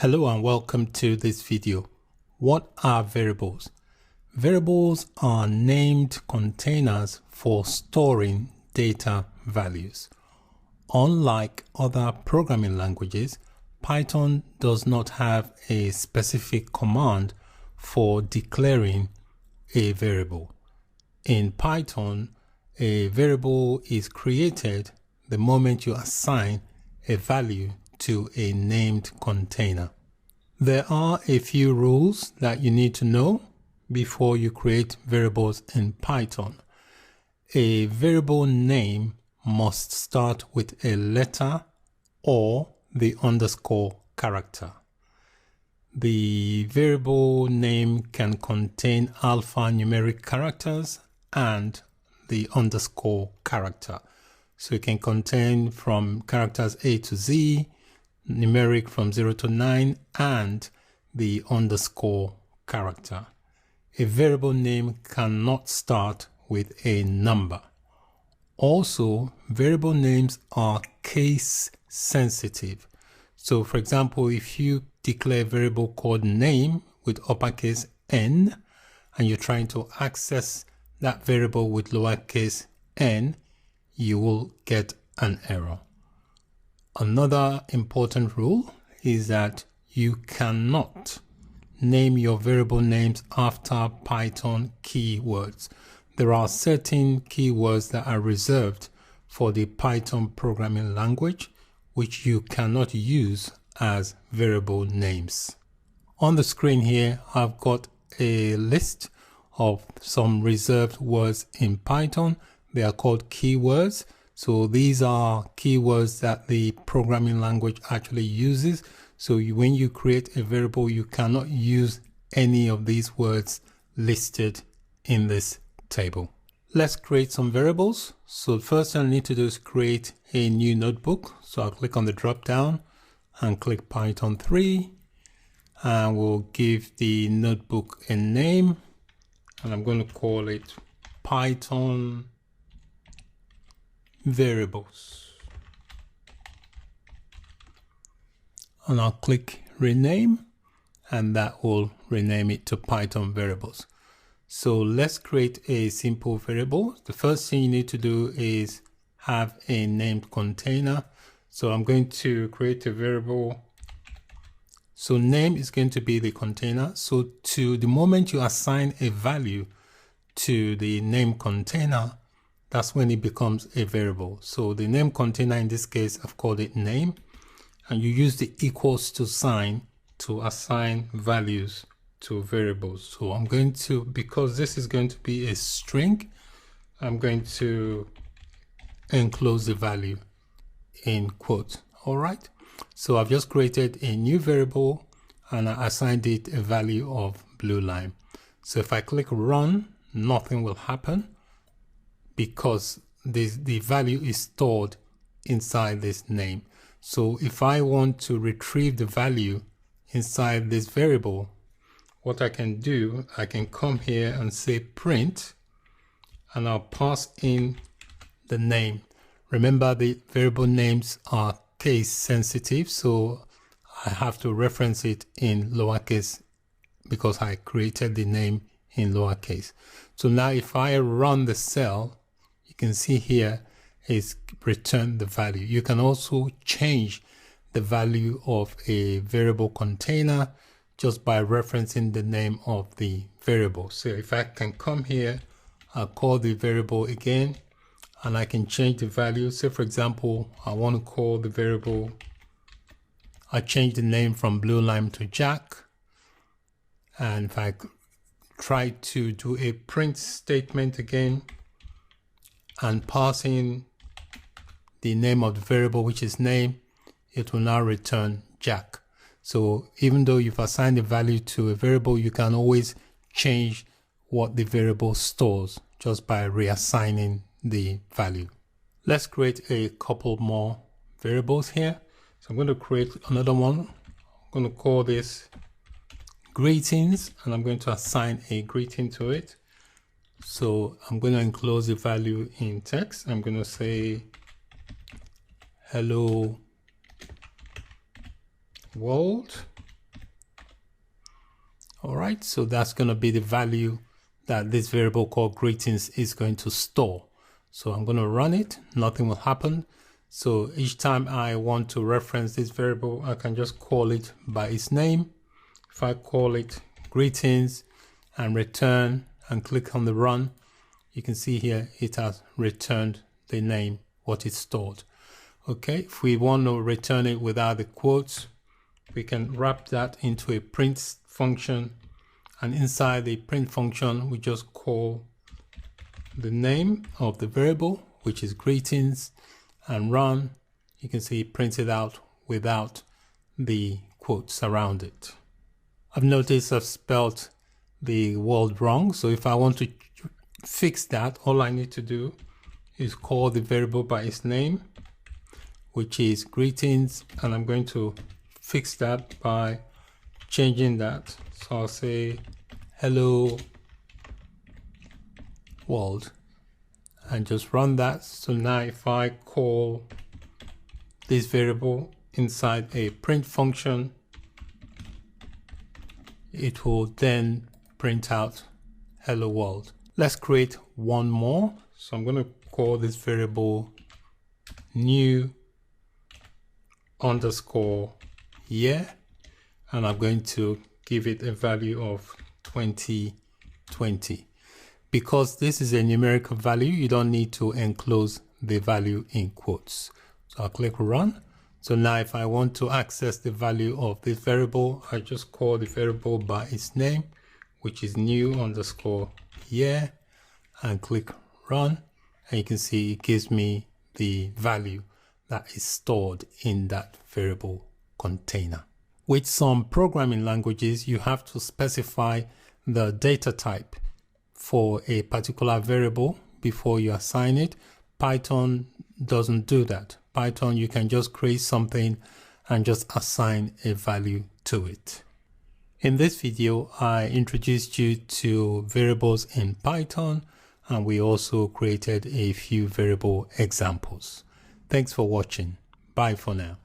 Hello and welcome to this video. What are variables? Variables are named containers for storing data values. Unlike other programming languages, Python does not have a specific command for declaring a variable. In Python, a variable is created the moment you assign a value to a named container. There are a few rules that you need to know before you create variables in Python. A variable name must start with a letter or the underscore character. The variable name can contain alphanumeric characters and the underscore character. So it can contain from characters A to Z, numeric from 0 to 9, and the underscore character. A variable name cannot start with a number. Also, variable names are case sensitive. So for example, if you declare a variable called name with uppercase N and you're trying to access that variable with lowercase n, you will get an error. Another important rule is that you cannot name your variable names after Python keywords. There are certain keywords that are reserved for the Python programming language, which you cannot use as variable names. On the screen here, I've got a list of some reserved words in Python. They are called keywords. So these are keywords that the programming language actually uses. So when you create a variable, you cannot use any of these words listed in this table. Let's create some variables. So first I need to do is create a new notebook. So I'll click on the drop down and click Python 3, and we'll give the notebook a name, and I'm going to call it Python variables, and I'll click rename, and that will rename it to Python variables. So let's create a simple variable. The first thing you need to do is have a named container. So I'm going to create a variable. So name is going to be the container. So to the moment you assign a value to the name container, that's when it becomes a variable. So the name container, in this case, I've called it name, and you use the equals to sign to assign values to variables. So I'm going to, because this is going to be a string, I'm going to enclose the value in quotes. All right. So I've just created a new variable and I assigned it a value of blue line. So if I click run, nothing will happen, because the value is stored inside this name. So if I want to retrieve the value inside this variable, what I can do, I can come here and say print, and I'll pass in the name. Remember, the variable names are case sensitive, so I have to reference it in lowercase because I created the name in lowercase. So now if I run the cell, you can see here is return the value. You can also change the value of a variable container just by referencing the name of the variable. So if I can come here, I'll call the variable again, and I can change the value. Say for example, I want to call the variable, I change the name from Blue Lime to Jack. And if I try to do a print statement again and pass in the name of the variable, which is name, it will now return Jack. So even though you've assigned a value to a variable, you can always change what the variable stores just by reassigning the value. Let's create a couple more variables here. So I'm going to create another one. I'm going to call this greetings, and I'm going to assign a greeting to it. So I'm going to enclose the value in text. I'm going to say hello world, All right, so that's going to be the value that this variable called greetings is going to store. So I'm going to run it, nothing will happen. So each time I want to reference this variable, I can just call it by its name. If I call it greetings and return and click on the run, you can see here it has returned the name, what it stored. Okay, if we want to return it without the quotes, we can wrap that into a print function, and inside the print function we just call the name of the variable, which is greetings, and run. You can see it printed out without the quotes around it. I've noticed I've spelled the word wrong, so if I want to fix that, all I need to do is call the variable by its name, which is greetings, and I'm going to fix that by changing that. So I'll say hello world and just run that. So now if I call this variable inside a print function, it will then print out hello world. Let's create one more. So I'm going to call this variable new underscore year, and I'm going to give it a value of 2020. Because this is a numerical value, you don't need to enclose the value in quotes. So I'll click run. So now if I want to access the value of this variable, I just call the variable by its name, which is new underscore year, and click run. And you can see it gives me the value that is stored in that variable container. With some programming languages, you have to specify the data type for a particular variable before you assign it. Python doesn't do that. Python, you can just create something and just assign a value to it. In this video, I introduced you to variables in Python, and we also created a few variable examples. Thanks for watching. Bye for now.